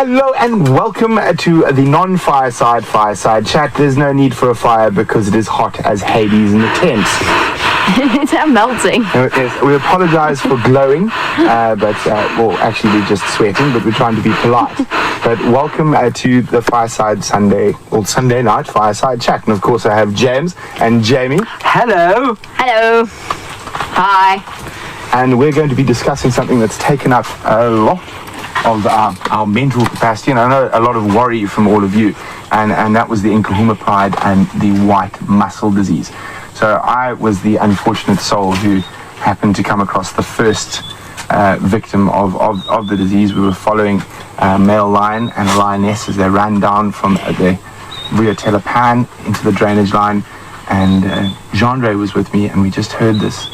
Hello and welcome to the non-fireside fireside chat. There's no need for a fire because it is hot as Hades in the tent. It's melting. Yes, we apologize for glowing, actually we're just sweating, but we're trying to be polite. But welcome to the Sunday night fireside chat. And of course I have James and Jamie. Hello. Hello. Hi. And we're going to be discussing something that's taken up a lot of our mental capacity, and I know a lot of worry from all of you, and that was the Nkahuma Pride and the white muscle disease. So I was the unfortunate soul who happened to come across the first victim of the disease. We were following a male lion and a lioness as they ran down from the Rio Telepan into the drainage line, and Jean-Ray was with me, and we just heard this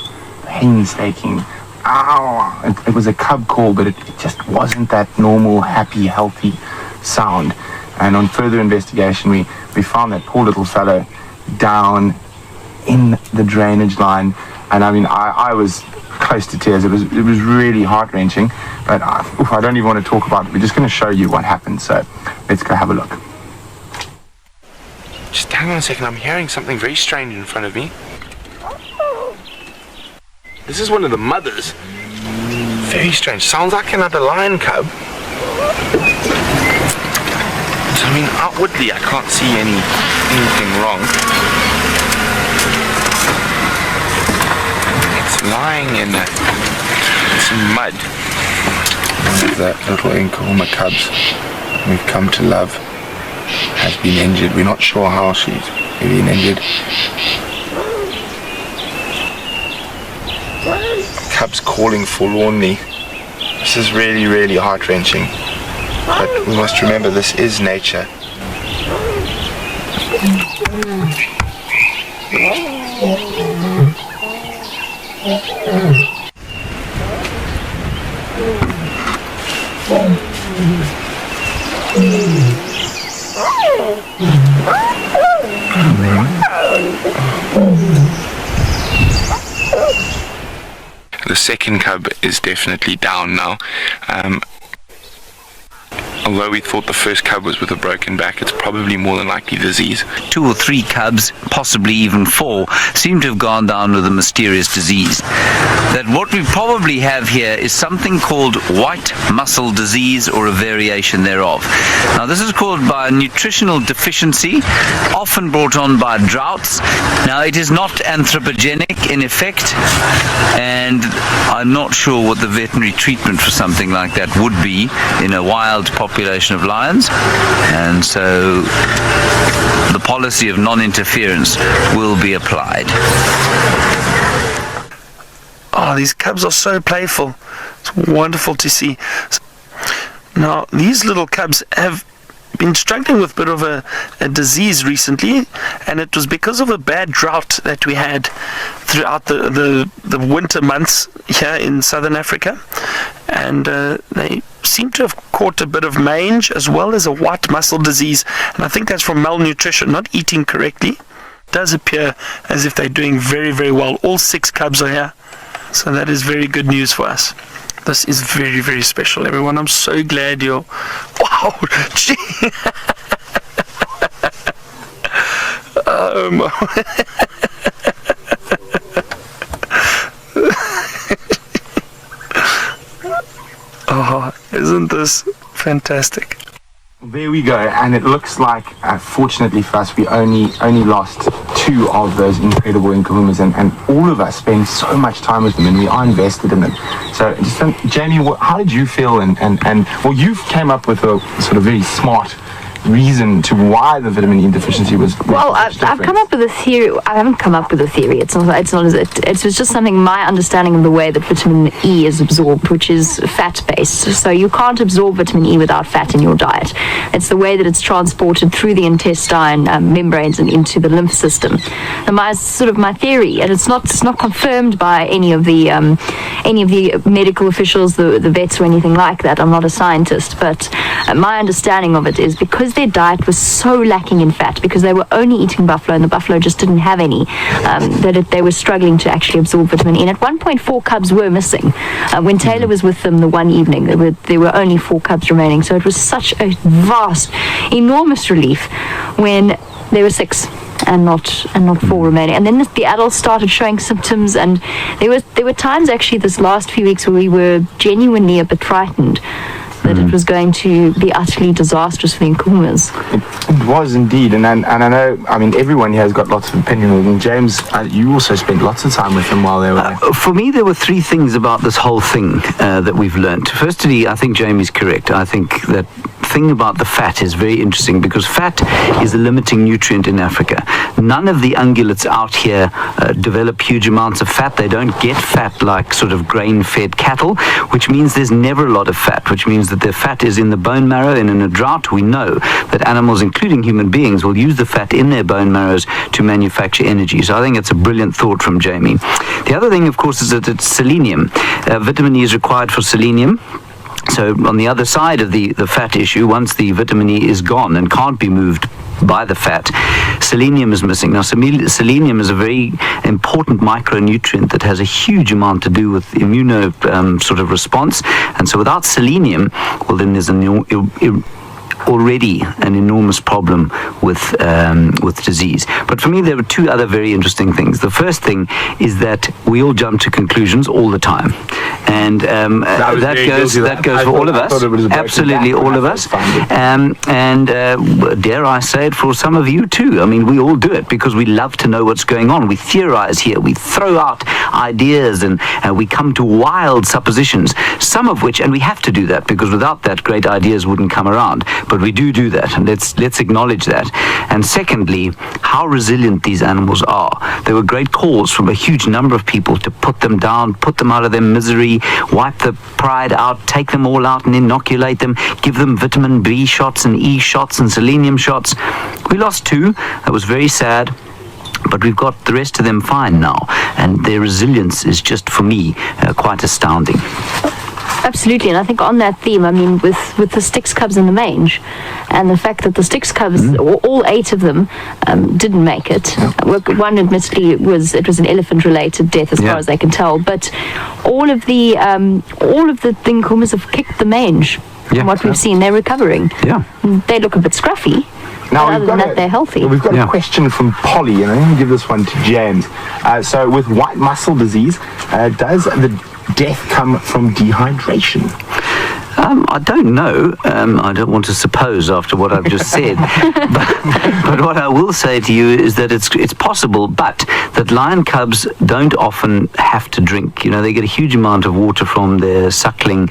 painstaking ow. It was a cub call, but it just wasn't that normal, happy, healthy sound. And on further investigation, we found that poor little fellow down in the drainage line. And I mean, I was close to tears. It was really heart-wrenching, but I don't even want to talk about it. We're just going to show you what happened. So let's go have a look. Just hang on a second. I'm hearing something very strange in front of me. This is one of the mothers. Very strange. Sounds like another lion cub. So, I mean, outwardly, I can't see anything wrong. It's lying in some mud. The little Nkahuma cubs we've come to love has been injured. We're not sure how she's been injured. Cubs calling forlornly. This is really, really heart-wrenching. But we must remember this is nature. The second cub is definitely down now. Although we thought the first cub was with a broken back, it's probably more than likely disease. 2 or 3 cubs, possibly even 4, seem to have gone down with a mysterious disease. That what we probably have here is something called white muscle disease, or a variation thereof. Now this is caused by a nutritional deficiency, often brought on by droughts. Now it is not anthropogenic in effect, and I'm not sure what the veterinary treatment for something like that would be in a wild population of lions, and so the policy of non-interference will be applied. Oh, these cubs are so playful. It's wonderful to see. Now, these little cubs have been struggling with a bit of a disease recently, and it was because of a bad drought that we had throughout the winter months here in southern Africa, and they seem to have caught a bit of mange as well as a white muscle disease, and I think that's from malnutrition, not eating correctly. It does appear as if they're doing very, very well. All 6 cubs are here, so that is very good news for us. This is very, very special, everyone. I'm so glad you're... Wow! Gee. Oh, isn't this fantastic? There we go, and it looks like, fortunately for us, we only lost 2 of those incredible Nkahumas, and all of us spend so much time with them, and we are invested in them. So, Jamie, how did you feel? And well, you came up with a sort of very smart reason to why the vitamin E deficiency was. Well, I've come up with a theory. I haven't come up with a theory. It's just something, my understanding of the way that vitamin E is absorbed, which is fat-based. So you can't absorb vitamin E without fat in your diet. It's the way that it's transported through the intestine membranes and into the lymph system. And my theory, and it's not confirmed by any of the medical officials, the vets or anything like that. I'm not a scientist, but my understanding of it is because because their diet was so lacking in fat, because they were only eating buffalo and the buffalo just didn't have any, they were struggling to actually absorb vitamin E. And at one point, 4 cubs were missing. When Taylor was with them the one evening, there were only 4 cubs remaining. So it was such a vast, enormous relief when there were 6 and not 4 remaining. And then the adults started showing symptoms, and there were times actually this last few weeks where we were genuinely a bit frightened that it was going to be utterly disastrous for the Nkuhumas. It was indeed, and I know, I mean, everyone here has got lots of opinion on it. James, you also spent lots of time with them while they were there. For me, there were 3 things about this whole thing that we've learnt. Firstly, I think Jamie's correct. I think that thing about the fat is very interesting, because fat is a limiting nutrient in Africa. None of the ungulates out here develop huge amounts of fat. They don't get fat like sort of grain-fed cattle, which means there's never a lot of fat, which means that the fat is in the bone marrow, and in a drought we know that animals, including human beings, will use the fat in their bone marrows to manufacture energy. So I think it's a brilliant thought from Jamie. The other thing, of course, is that it's selenium. Vitamin E is required for selenium. So on the other side of the fat issue, once the vitamin E is gone and can't be moved by the fat, selenium is missing. Now, selenium is a very important micronutrient that has a huge amount to do with immuno sort of response. And so without selenium, well, then there's already an enormous problem with disease. But for me, there were 2 other very interesting things. The first thing is that we all jump to conclusions all the time, and that goes for all of us. Absolutely, all of us. And dare I say it, for some of you too. I mean, we all do it because we love to know what's going on. We theorize here. We throw out ideas, and we come to wild suppositions. Some of which, and we have to do that, because without that, great ideas wouldn't come around. But we do that, and let's acknowledge that. And secondly, how resilient these animals are. There were great calls from a huge number of people to put them down, put them out of their misery, wipe the pride out, take them all out and inoculate them, give them vitamin B shots and E shots and selenium shots. We lost 2. That was very sad. But we've got the rest of them fine now, and their resilience is just, for me, quite astounding. Absolutely, and I think on that theme, I mean, with the Styx cubs in the mange, and the fact that the Styx cubs, all 8 of them, didn't make it. One, admittedly, was an elephant-related death, as far as I can tell. But all of the Nkuhumas have kicked the mange. From what we've seen, they're recovering. Yeah, they look a bit scruffy. Now, other than that, they're healthy. We've got a question from Polly, and I'm going to give this one to James. So, with white muscle disease, does the death come from dehydration? I don't know. I don't want to suppose after what I've just said. but what I will say to you is that it's possible, but that lion cubs don't often have to drink. You know, they get a huge amount of water from their suckling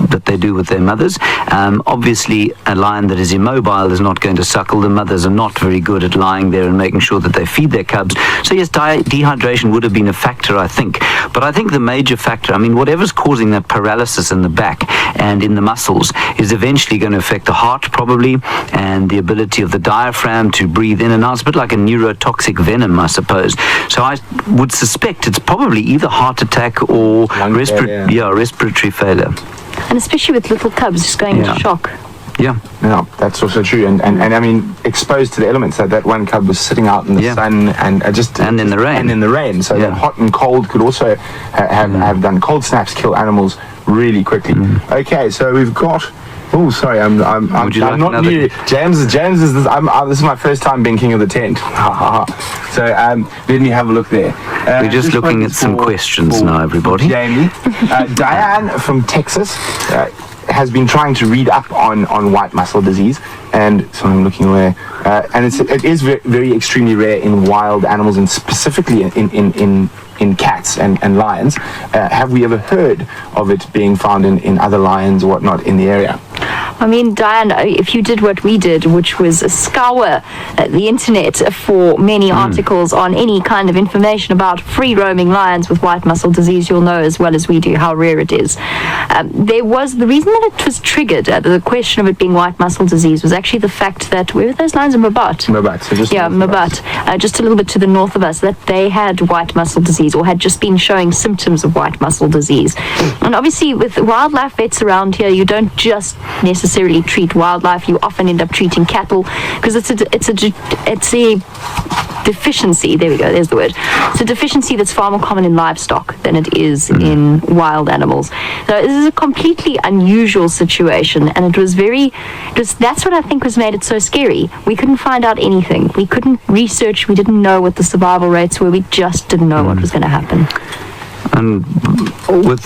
that they do with their mothers. Obviously, a lion that is immobile is not going to suckle. The mothers are not very good at lying there and making sure that they feed their cubs. So yes, dehydration would have been a factor, I think. But I think the major factor, I mean, whatever's causing that paralysis in the back and in the muscles is eventually going to affect the heart, probably, and the ability of the diaphragm to breathe in and out. It's a bit like a neurotoxic venom, I suppose. So I would suspect it's probably either heart attack or respiratory failure. And especially with little cubs just going into shock. Yeah, that's also true. And I mean, exposed to the elements. That one cub was sitting out in the sun and in the rain. So that hot and cold could also have done. Cold snaps kill animals really quickly. Okay, so we've got. Oh, sorry, I'm not new. James is this. This is my first time being king of the tent. So let me have a look there. We're just looking at some questions now, everybody. Jamie, Diane from Texas has been trying to read up on white muscle disease, and so I'm looking where, and it is very extremely rare in wild animals, and specifically in cats and lions. Have we ever heard of it being found in other lions or whatnot in the area? I mean, Diane, if you did what we did, which was scour the internet for many articles on any kind of information about free-roaming lions with white muscle disease, you'll know as well as we do how rare it is. There was the reason that it was triggered, the question of it being white muscle disease, was actually the fact that, where were those lions in Mabat? Mabat, so just Mabat, just a little bit to the north of us, that they had white muscle disease or had just been showing symptoms of white muscle disease. And obviously with wildlife vets around here, you don't just necessarily necessarily treat wildlife. You often end up treating cattle because it's a deficiency. There we go. There's the word. It's a deficiency that's far more common in livestock than it is in wild animals. So this is a completely unusual situation, and that's what I think was made it so scary. We couldn't find out anything. We couldn't research. We didn't know what the survival rates were. We just didn't know what was going to happen. And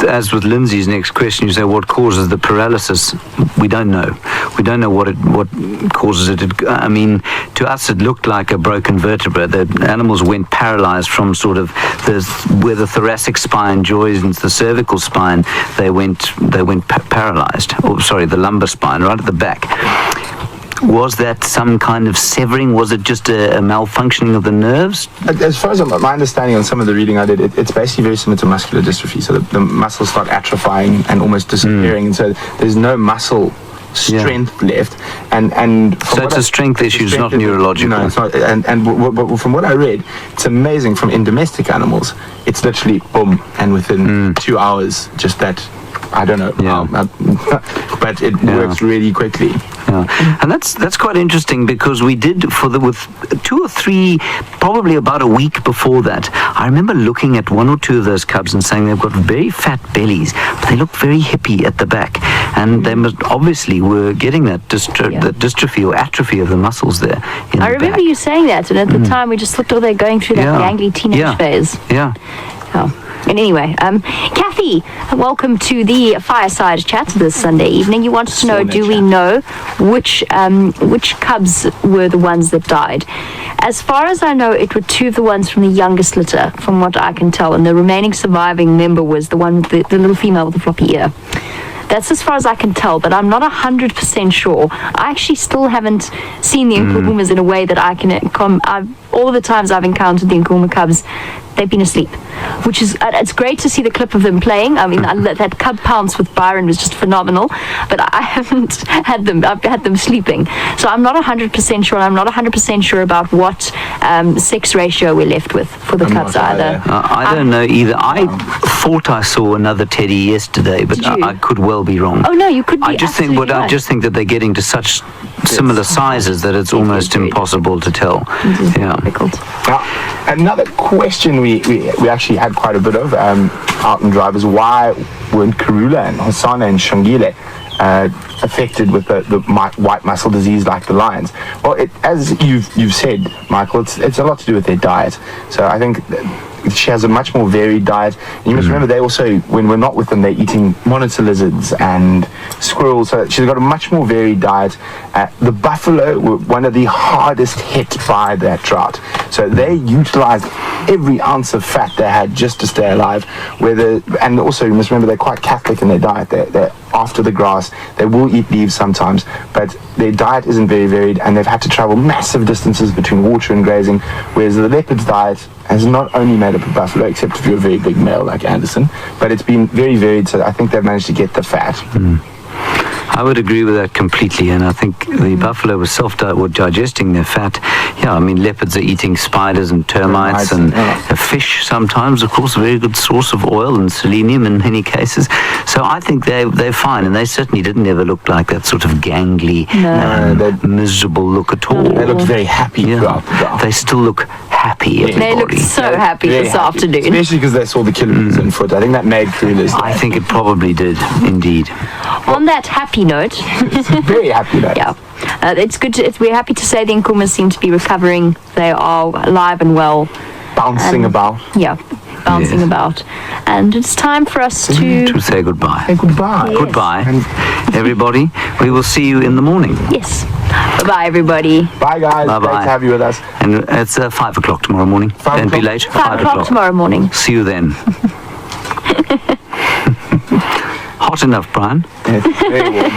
as with Lindsay's next question, you say what causes the paralysis? We don't know. We don't know what causes it. I mean, to us it looked like a broken vertebra. The animals went paralyzed from sort of where the thoracic spine joins the cervical spine. They went paralyzed. Oh, sorry, the lumbar spine, right at the back. Was that some kind of severing? Was it just a malfunctioning of the nerves? As far as my understanding on some of the reading I did, it's basically very similar to muscular dystrophy. So the muscles start atrophying and almost disappearing, and so there's no muscle strength left. And so it's a strength issue, it's not neurological. No, it's not. And from what I read, it's amazing. In domestic animals, it's literally boom, and within 2 hours, just that. I don't know, but it works really quickly. Yeah. And that's quite interesting because we did with 2 or 3, probably about a week before that. I remember looking at 1 or 2 of those cubs and saying they've got very fat bellies, but they look very hippie at the back, and they obviously were getting that dystrophy or atrophy of the muscles there. I remember you saying that, and at the time we just looked, they're going through that gangly teenage phase. Yeah. Oh. And anyway, Kathy, welcome to the Fireside Chat this Sunday evening. You wanted to know, do we know which cubs were the ones that died? As far as I know, it were 2 of the ones from the youngest litter, from what I can tell, and the remaining surviving member was the one, the little female with the floppy ear. That's as far as I can tell, but I'm not 100% sure. I actually still haven't seen the Nkuhumas in a way that I can... all the times I've encountered the Nkuhuma cubs, they've been asleep, which is... it's great to see the clip of them playing. I mean, that cub pounce with Byron was just phenomenal, but I haven't had them. I've had them sleeping. So I'm not 100% sure. I'm not 100% sure about what sex ratio we're left with for the cubs either. I don't know either. I thought I saw another teddy yesterday, but I could well be wrong. Oh no, you could be. I just think that they're getting to such similar sizes that it's almost impossible to tell. Difficult. Now, another question we actually had quite a bit of out in drivers: why weren't Karula and Hosanna and Shangile affected with the white muscle disease like the lions? Well, as you've said, Michael, it's a lot to do with their diet. So I think she has a much more varied diet. And you must remember, they also, when we're not with them, they're eating monitor lizards and squirrels. So she's got a much more varied diet. The buffalo were one of the hardest hit by that drought. So they utilized every ounce of fat they had just to stay alive. And also, you must remember, they're quite Catholic in their diet. They're after the grass. They will eat leaves sometimes, but their diet isn't very varied, and they've had to travel massive distances between water and grazing, whereas the leopard's diet has not only made up of buffalo, except if you're a very big male like Anderson, but it's been very varied, so I think they've managed to get the fat. I would agree with that completely, and I think the buffalo was digesting their fat. Yeah, I mean, leopards are eating spiders and termites and fish sometimes, of course, a very good source of oil and selenium in many cases. So I think they're fine, and they certainly didn't ever look like that sort of gangly, miserable look at all. They looked very happy throughout the drought. They still look happy, everybody. They looked so happy this afternoon. Especially because they saw the killer bees in foot. I think that made Karula's I think it probably did, indeed. On that happy note... very happy note. Yeah. It's good. We're happy to say the Nkuhumas seem to be recovering. They are alive and well. Bouncing about. Yeah, bouncing about. And it's time for us to say goodbye. Say goodbye. Yes. Goodbye, everybody. We will see you in the morning. Yes. Bye-bye, everybody. Bye, guys. Bye-bye. Great to have you with us. And it's 5 o'clock tomorrow morning. Don't be late. 5 o'clock tomorrow morning. See you then. Hot enough, Brian? It's very warm.